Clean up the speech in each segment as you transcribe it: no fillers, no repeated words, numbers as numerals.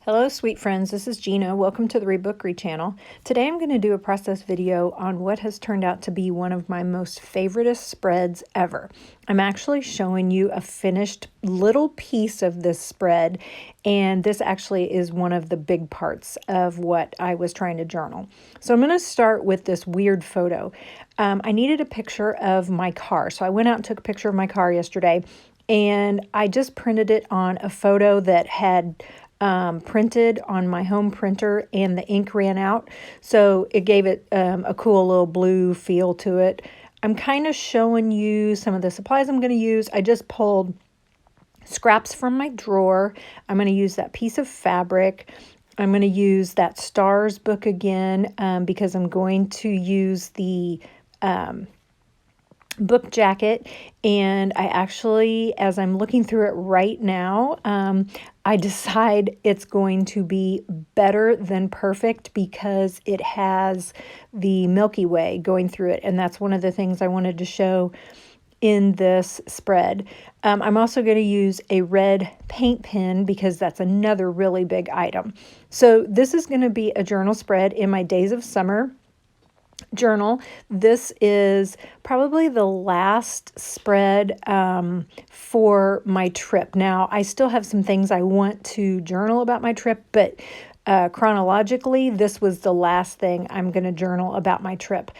Hello, sweet friends. This is Gina. Welcome to the TheReBookery channel. Today I'm going to do a process video on what has turned out to be one of my most favoriteest spreads ever. I'm actually showing you a finished little piece of this spread, and this actually is one of the big parts of what I was trying to journal. So I'm going to start with this weird photo. I needed a picture of my car, so I went out and took a picture of my car yesterday, and I just printed it on a photo that had printed on my home printer, and the ink ran out, so it gave it a cool little blue feel to it. I'm kind of showing you some of the supplies I'm going to use. I just pulled scraps from my drawer. I'm going to use that piece of fabric. I'm going to use that stars book again because I'm going to use the book jacket, and I actually, as I'm looking through it right now, I decide it's going to be better than perfect because it has the Milky Way going through it, and that's one of the things I wanted to show in this spread. I'm also going to use a red paint pen because that's another really big item. So this is going to be a journal spread in my Days of Summer journal. This is probably the last spread for my trip. Now, I still have some things I want to journal about my trip, but chronologically, this was the last thing I'm going to journal about my trip.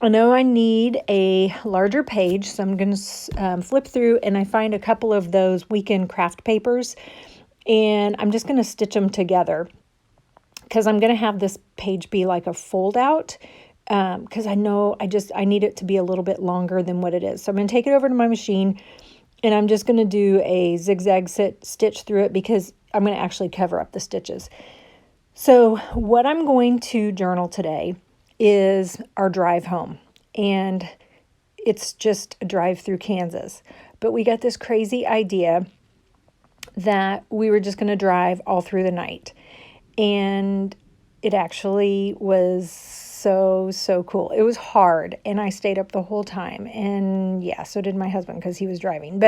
I know I need a larger page, so I'm going to flip through, and I find a couple of those weekend craft papers, and I'm just going to stitch them together because I'm going to have this page be like a fold out. Because I know I need it to be a little bit longer than what it is. So I'm going to take it over to my machine, and I'm just going to do a zigzag stitch through it because I'm going to actually cover up the stitches. So what I'm going to journal today is our drive home, and it's just a drive through Kansas. But we got this crazy idea that we were just going to drive all through the night, and it actually was so cool. It was hard, and I stayed up the whole time, and yeah, so did my husband because he was driving.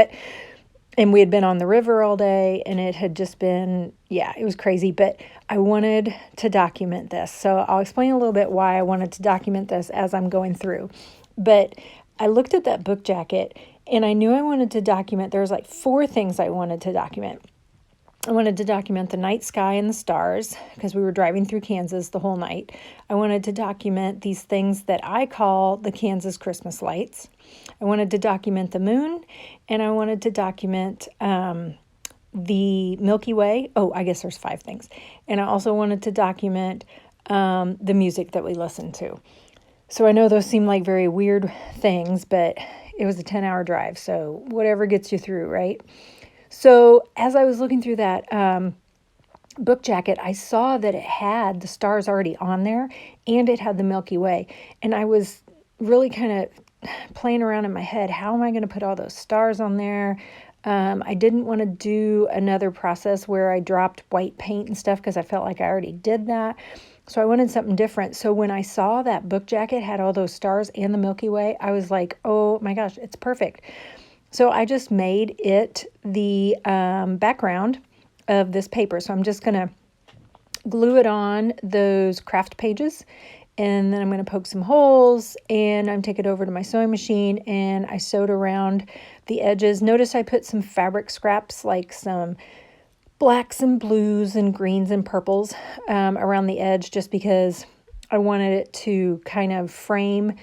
And we had been on the river all day, and it had just been, yeah, it was crazy, but I wanted to document this. So I'll explain a little bit why I wanted to document this as I'm going through. But I looked at that book jacket, and I knew I wanted to document, there was like 4 things I wanted to document. I wanted to document the night sky and the stars because we were driving through Kansas the whole night. I wanted to document these things that I call the Kansas Christmas lights. I wanted to document the moon, and I wanted to document the Milky Way. Oh, I guess there's 5 things. And I also wanted to document the music that we listened to. So I know those seem like very weird things, but it was a 10-hour drive, so whatever gets you through, right? So as I was looking through that book jacket, I saw that it had the stars already on there, and it had the Milky Way. And I was really kind of playing around in my head, how am I going to put all those stars on there? I didn't want to do another process where I dropped white paint and stuff because I felt like I already did that. So I wanted something different. So when I saw that book jacket had all those stars and the Milky Way, I was like, oh my gosh, it's perfect. So I just made it the background of this paper. So I'm just going to glue it on those craft pages, and then I'm going to poke some holes, and I'm take it over to my sewing machine, and I sewed around the edges. Notice I put some fabric scraps, like some blacks and blues and greens and purples around the edge, just because I wanted it to kind of frame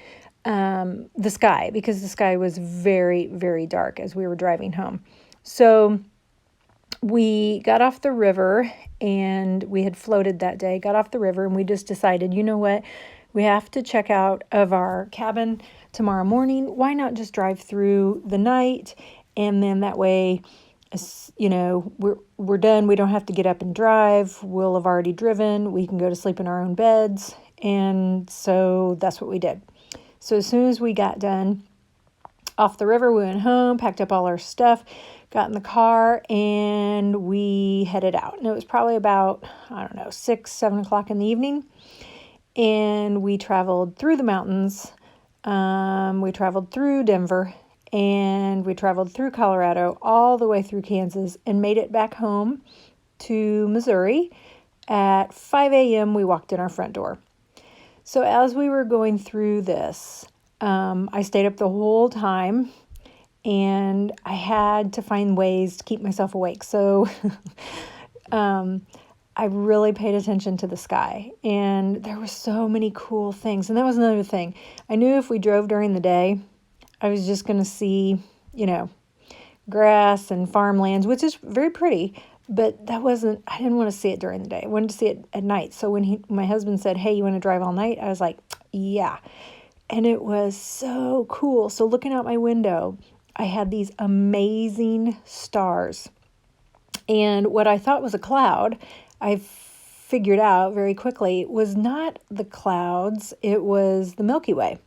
the sky, because the sky was very dark as we were driving home. So we got off the river, and we had floated that day, got off the river, and we just decided, you know what, we have to check out of our cabin tomorrow morning. Why not just drive through the night, and then that way, you know, we're done. We don't have to get up and drive. We'll have already driven. We can go to sleep in our own beds. And so that's what we did. So as soon as we got done off the river, we went home, packed up all our stuff, got in the car, and we headed out. And it was probably about, 6, 7 o'clock in the evening. And we traveled through the mountains. We traveled through Denver, and we traveled through Colorado, all the way through Kansas, and made it back home to Missouri. at 5 a.m. we walked in our front door. So as we were going through this, I stayed up the whole time, and I had to find ways to keep myself awake. So I really paid attention to the sky, and there were so many cool things. And that was another thing. I knew if we drove during the day, I was just going to see, grass and farmlands, which is very pretty, but I didn't want to see it during the day. I wanted to see it at night. So when my husband said, "Hey, you want to drive all night?" I was like, yeah. And it was so cool. So looking out my window, I had these amazing stars. And what I thought was a cloud, I figured out very quickly, was not the clouds. It was the Milky Way.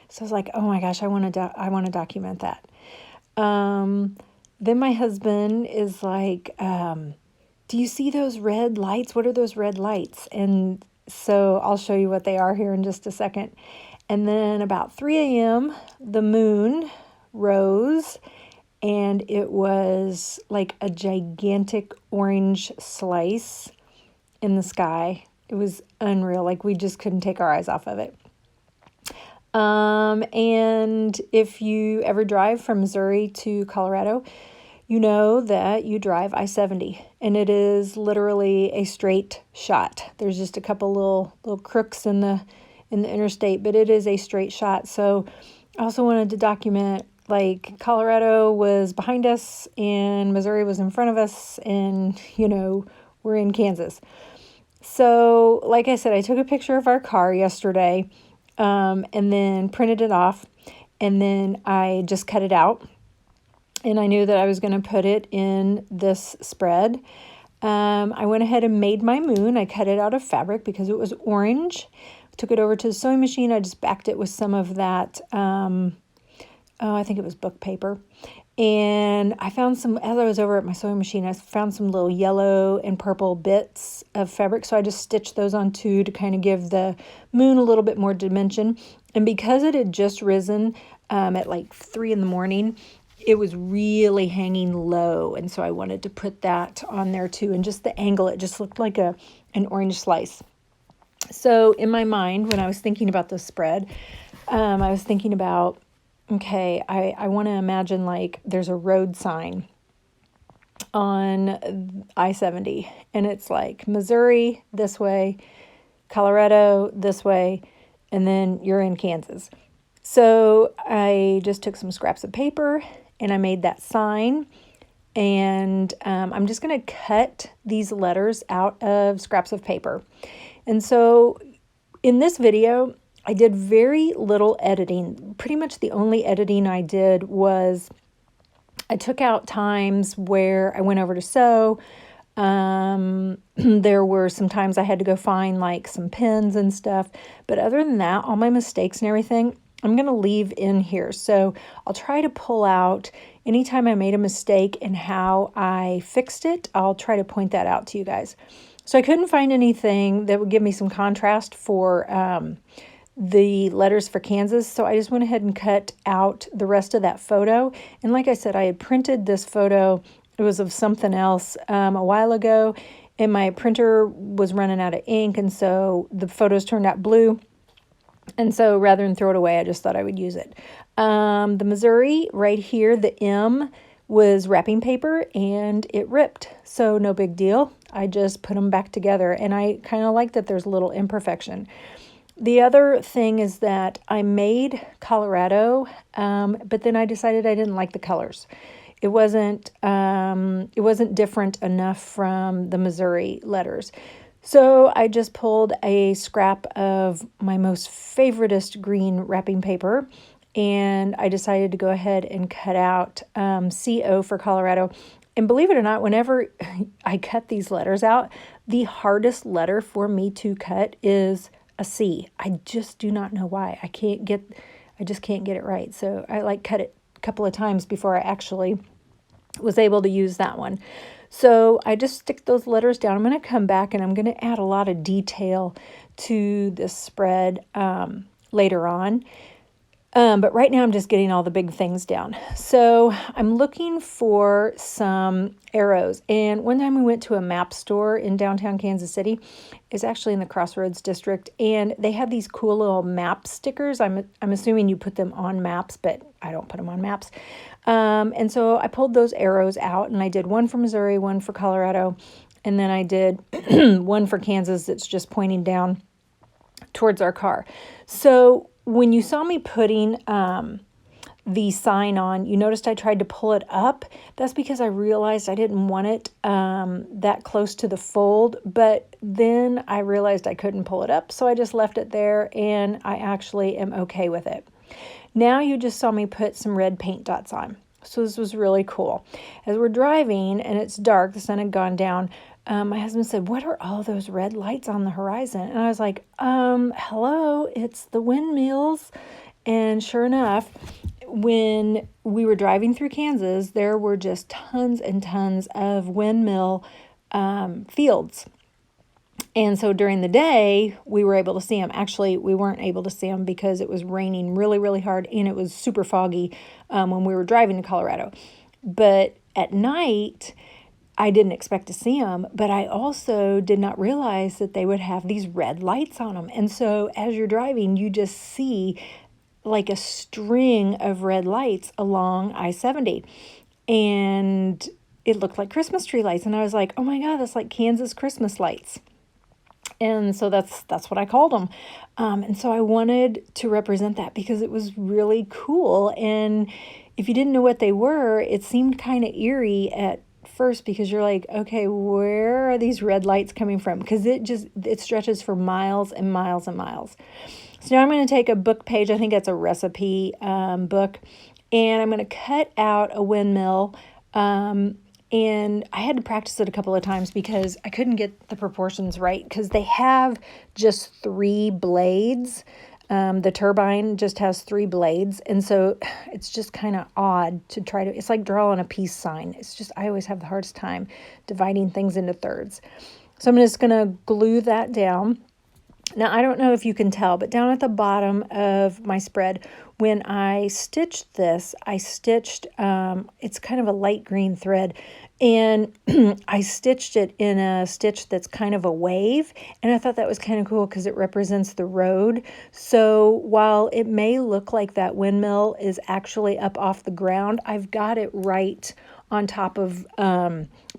So I was like, oh my gosh, I want to document that. Then my husband is like, do you see those red lights? What are those red lights? And so I'll show you what they are here in just a second. And then about 3 a.m., the moon rose, and it was like a gigantic orange slice in the sky. It was unreal. Like, we just couldn't take our eyes off of it. And if you ever drive from Missouri to Colorado, you know that you drive I-70, and it is literally a straight shot. There's just a couple little crooks in the interstate, but it is a straight shot. So I also wanted to document, like, Colorado was behind us and Missouri was in front of us, and we're in Kansas. So like I said, I took a picture of our car yesterday, and then printed it off, and then I just cut it out, and I knew that I was going to put it in this spread. I went ahead and made my moon. I cut it out of fabric because it was orange. Took it over to the sewing machine. I just backed it with some of that, I think it was book paper. And I found as I was over at my sewing machine, I found some little yellow and purple bits of fabric. So I just stitched those on too to kind of give the moon a little bit more dimension. And because it had just risen at like 3 a.m, it was really hanging low. And so I wanted to put that on there too. And just the angle, it just looked like an orange slice. So in my mind, when I was thinking about this spread, I was thinking about, okay, I want to imagine like there's a road sign on I-70, and it's like Missouri this way, Colorado this way, and then you're in Kansas. So I just took some scraps of paper and I made that sign, and I'm just going to cut these letters out of scraps of paper. And so in this video, I did very little editing. Pretty much the only editing I did was I took out times where I went over to sew. There were some times I had to go find like some pins and stuff. But other than that, all my mistakes and everything, I'm going to leave in here. So I'll try to pull out anytime I made a mistake and how I fixed it. I'll try to point that out to you guys. So I couldn't find anything that would give me some contrast for the letters for Kansas. So I just went ahead and cut out the rest of that photo. And like I said, I had printed this photo. It was of something else a while ago, and my printer was running out of ink, and so the photos turned out blue. And so rather than throw it away, I just thought I would use it. The Missouri right here, the M was wrapping paper and it ripped. So no big deal. I just put them back together, and I kind of like that there's a little imperfection. The other thing is that I made Colorado, but then I decided I didn't like the colors. It wasn't different enough from the Missouri letters. So I just pulled a scrap of my most favoriteest green wrapping paper, and I decided to go ahead and cut out CO for Colorado. And believe it or not, whenever I cut these letters out, the hardest letter for me to cut is a C. I just do not know why. I just can't get it right. So I cut it a couple of times before I actually was able to use that one. So I just stick those letters down. I'm going to come back and I'm going to add a lot of detail to this spread later on. But right now I'm just getting all the big things down. So I'm looking for some arrows. And one time we went to a map store in downtown Kansas City. It's actually in the Crossroads district. And they had these cool little map stickers. I'm assuming you put them on maps, but I don't put them on maps. And so I pulled those arrows out, and I did one for Missouri, one for Colorado, and then I did one for Kansas that's just pointing down towards our car. So when you saw me putting the sign on, you noticed I tried to pull it up. That's because I realized I didn't want it that close to the fold, but then I realized I couldn't pull it up, so I just left it there, and I actually am okay with it. Now you just saw me put some red paint dots on. So this was really cool. As we're driving and it's dark, the sun had gone down, my husband said, "What are all those red lights on the horizon?" And I was like, hello, it's the windmills. And sure enough, when we were driving through Kansas, there were just tons and tons of windmill fields. And so during the day, we were able to see them. Actually, we weren't able to see them because it was raining really, really hard, and it was super foggy when we were driving to Colorado. But at night, I didn't expect to see them, but I also did not realize that they would have these red lights on them. And so as you're driving, you just see like a string of red lights along I-70. And it looked like Christmas tree lights. And I was like, oh my God, that's like Kansas Christmas lights. And so that's what I called them. And so I wanted to represent that because it was really cool. And if you didn't know what they were, it seemed kind of eerie at first because you're like, okay, where are these red lights coming from? Because it stretches for miles and miles and miles. So now I'm going to take a book page. I think that's a recipe book. And I'm going to cut out a windmill. And I had to practice it a couple of times because I couldn't get the proportions right because they have just 3 blades. The turbine just has 3 blades. And so it's just kind of odd to try to, it's like drawing a peace sign. It's just, I always have the hardest time dividing things into thirds. So I'm just going to glue that down. Now, I don't know if you can tell, but down at the bottom of my spread, when I stitched this, I stitched, it's kind of a light green thread, and I stitched it in a stitch that's kind of a wave, and I thought that was kind of cool because it represents the road. So while it may look like that windmill is actually up off the ground, I've got it right on top of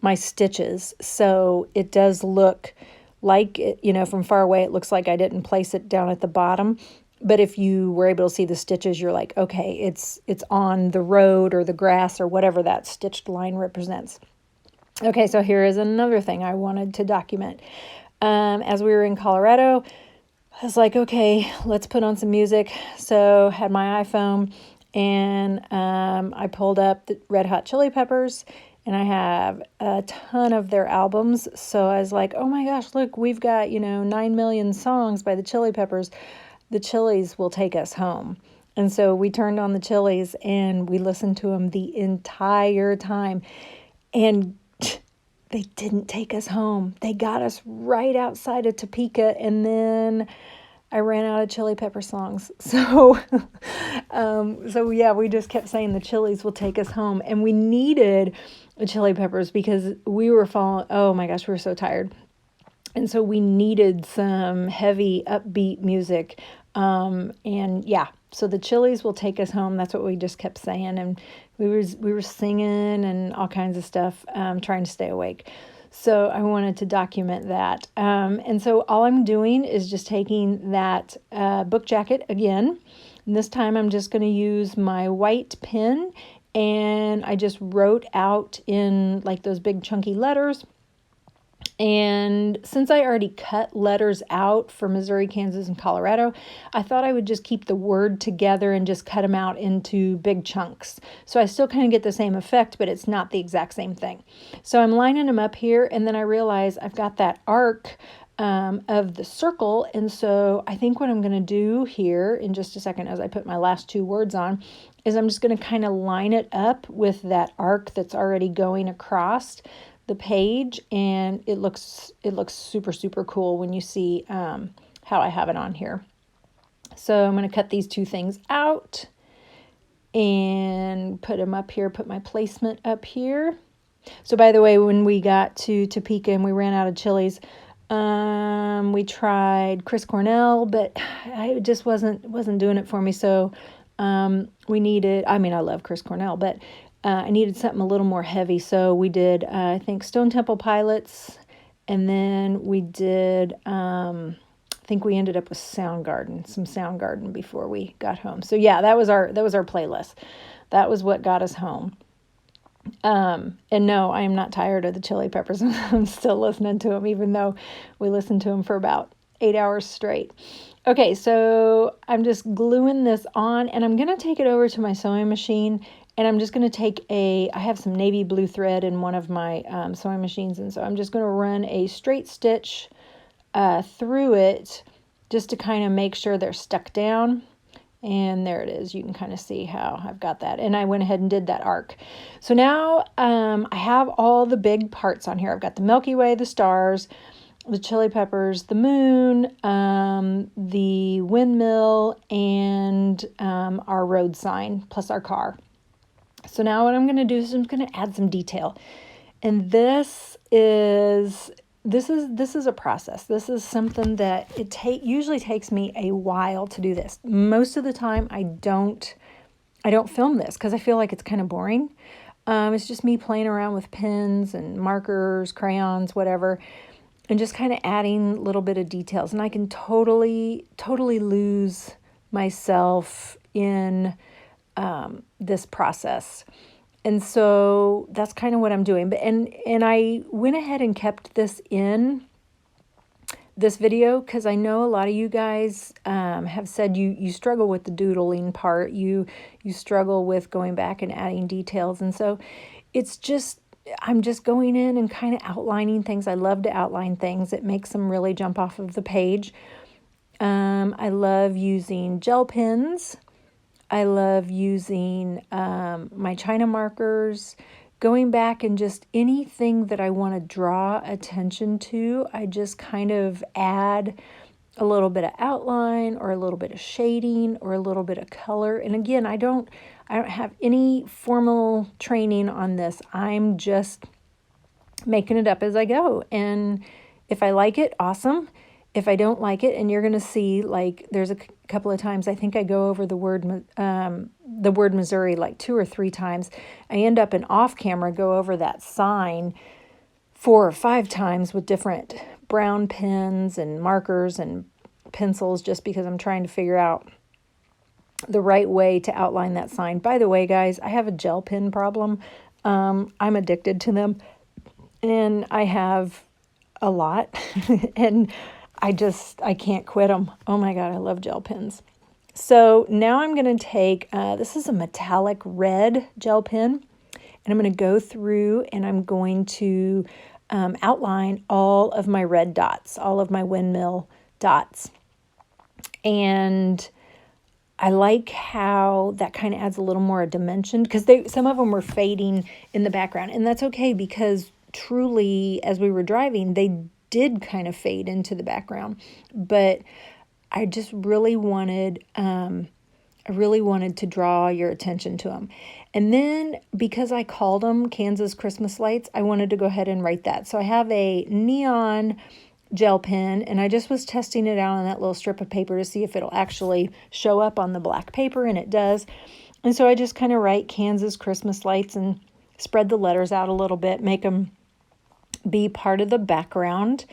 my stitches, so it does look like, from far away, it looks like I didn't place it down at the bottom. But if you were able to see the stitches, you're like, okay, it's on the road or the grass or whatever that stitched line represents. Okay, so here is another thing I wanted to document. As we were in Colorado, I was like, okay, let's put on some music. So had my iPhone, and I pulled up the Red Hot Chili Peppers, and I have a ton of their albums. So I was like, oh my gosh, look, we've got, 9 million songs by the Chili Peppers. The Chili's will take us home. And so we turned on the Chili's and we listened to them the entire time. And they didn't take us home. They got us right outside of Topeka, and then I ran out of Chili Pepper songs. So, yeah, we just kept saying the Chili's will take us home. And we needed the Chili Peppers because we were falling, oh my gosh, we were so tired. And so we needed some heavy, upbeat music. So the Chili's will take us home. That's what we just kept saying. And we were singing and all kinds of stuff, trying to stay awake. So I wanted to document that. And so all I'm doing is just taking that book jacket again. And this time I'm just going to use my white pen, and I just wrote out in like those big chunky letters. And since I already cut letters out for Missouri, Kansas, and Colorado, I thought I would just keep the word together and just cut them out into big chunks. So I still kind of get the same effect, but it's not the exact same thing. So I'm lining them up here, and then I realize I've got that arc of the circle. And so I think what I'm going to do here in just a second, as I put my last 2 words on, is I'm just going to kind of line it up with that arc that's already going across the page, and it looks super, super cool when you see how I have it on here. So I'm going to cut these two things out and put them up here, put my placement up here. So by the way, when we got to Topeka and we ran out of chilies, we tried Chris Cornell, but I just wasn't doing it for me. So we needed, I mean, I love Chris Cornell, but I needed something a little more heavy. So we did, I think, Stone Temple Pilots, and then we did, I think we ended up with some Soundgarden before we got home. So yeah, that was our playlist. That was what got us home. And no, I am not tired of the Chili Peppers. I'm still listening to them, even though we listened to them for about 8 hours straight. Okay, so I'm just gluing this on, and I'm going to take it over to my sewing machine, and I'm just going to take I have some navy blue thread in one of my sewing machines, and so I'm just going to run a straight stitch through it just to kind of make sure they're stuck down. And there it is. You can kind of see how I've got that. And I went ahead and did that arc. So now I have all the big parts on here. I've got the Milky Way, the stars, the Chili Peppers, the moon, the windmill, and our road sign, plus our car. So now what I'm going to do is I'm going to add some detail. And this is a process. This is something that usually takes me a while to do this. Most of the time I don't film this because I feel like it's kind of boring. It's just me playing around with pens and markers, crayons, whatever, and just kind of adding a little bit of details. And I can totally lose myself in this process. And so that's kind of what I'm doing. But and I went ahead and kept this in this video because I know a lot of you guys have said you struggle with the doodling part. You struggle with going back and adding details. And so I'm just going in and kind of outlining things. I love to outline things. It makes them really jump off of the page. I love using gel pens. I love using my China markers, going back and just anything that I want to draw attention to, I just kind of add a little bit of outline or a little bit of shading or a little bit of color. And again, I don't have any formal training on this. I'm just making it up as I go. And if I like it, awesome. If I don't like it, and you're going to see, like, there's a couple of times, I think I go over the word Missouri like 2 or 3 times. I end up in off camera, go over that sign 4 or 5 times with different brown pens and markers and pencils, just because I'm trying to figure out the right way to outline that sign. By the way, guys, I have a gel pen problem. I'm addicted to them, and I have a lot, and I can't quit them. Oh my God, I love gel pens. So now I'm going to take, this is a metallic red gel pen, and I'm going to go through and I'm going to outline all of my red dots, all of my windmill dots. And I like how that kind of adds a little more dimension, because some of them were fading in the background, and that's okay, because truly, as we were driving, they did kind of fade into the background, but I just really wanted, to draw your attention to them. And then, because I called them Kansas Christmas lights, I wanted to go ahead and write that. So I have a neon gel pen, and I just was testing it out on that little strip of paper to see if it'll actually show up on the black paper, and it does. And so I just kind of write Kansas Christmas lights and spread the letters out a little bit, make them be part of the background.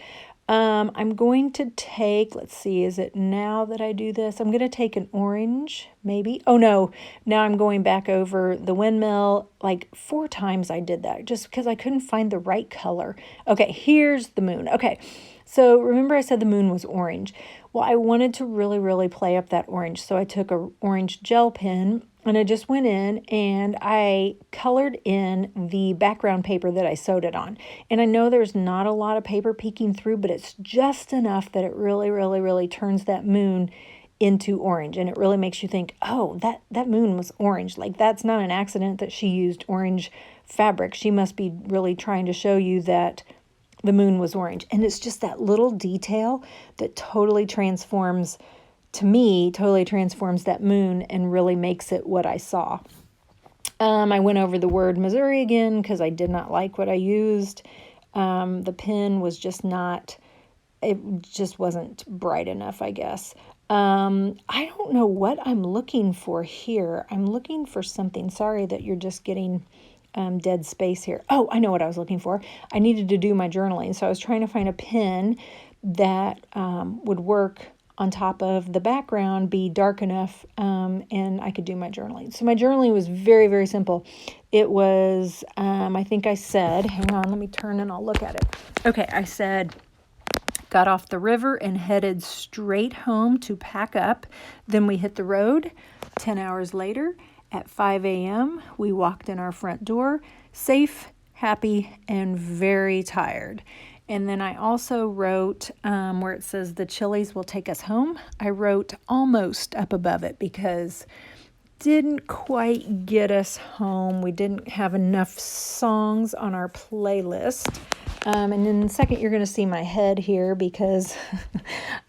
I'm going to take, let's see, is it now that I do this? I'm going to take an orange, maybe. Oh no, now I'm going back over the windmill. Like 4 times I did that just because I couldn't find the right color. Okay, here's the moon. Okay, so remember I said the moon was orange. Well, I wanted to really, really play up that orange. So I took an orange gel pen, and I just went in and I colored in the background paper that I sewed it on. And I know there's not a lot of paper peeking through, but it's just enough that it really, really, really turns that moon into orange. And it really makes you think, oh, that moon was orange. Like, that's not an accident that she used orange fabric. She must be really trying to show you that the moon was orange. And it's just that little detail that totally transforms to me, totally transforms that moon and really makes it what I saw. I went over the word Missouri again because I did not like what I used. The pen was just not, it just wasn't bright enough, I guess. I don't know what I'm looking for here. I'm looking for something. Sorry that you're just getting dead space here. Oh, I know what I was looking for. I needed to do my journaling. So I was trying to find a pen that would work on top of the background, be dark enough, and I could do my journaling. So my journaling was very, very simple. It was, I think I said, hang on, let me turn and I'll look at it. Okay, I said, got off the river and headed straight home to pack up. Then we hit the road. 10 hours later, at 5 a.m., we walked in our front door, safe, happy, and very tired. And then I also wrote where it says the Chili's will take us home. I wrote almost up above it because didn't quite get us home. We didn't have enough songs on our playlist. And in a second, you're going to see my head here because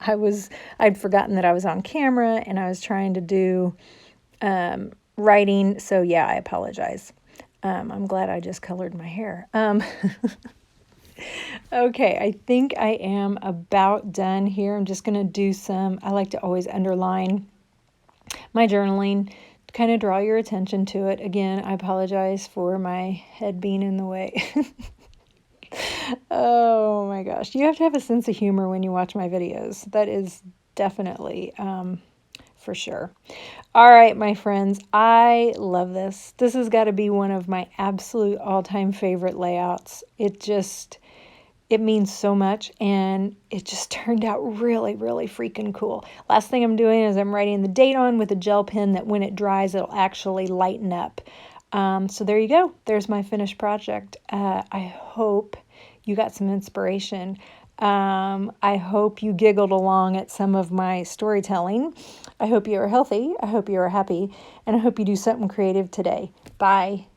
I'd forgotten that I was on camera and I was trying to do writing. So yeah, I apologize. I'm glad I just colored my hair. Okay, I think I am about done here. I'm just going to do I like to always underline my journaling, to kind of draw your attention to it. Again, I apologize for my head being in the way. Oh my gosh. You have to have a sense of humor when you watch my videos. That is definitely for sure. All right, my friends, I love this. This has got to be one of my absolute all-time favorite layouts. It means so much, and it just turned out really, really freaking cool. Last thing I'm doing is I'm writing the date on with a gel pen that when it dries, it'll actually lighten up. So there you go. There's my finished project. I hope you got some inspiration. I hope you giggled along at some of my storytelling. I hope you are healthy. I hope you are happy. And I hope you do something creative today. Bye.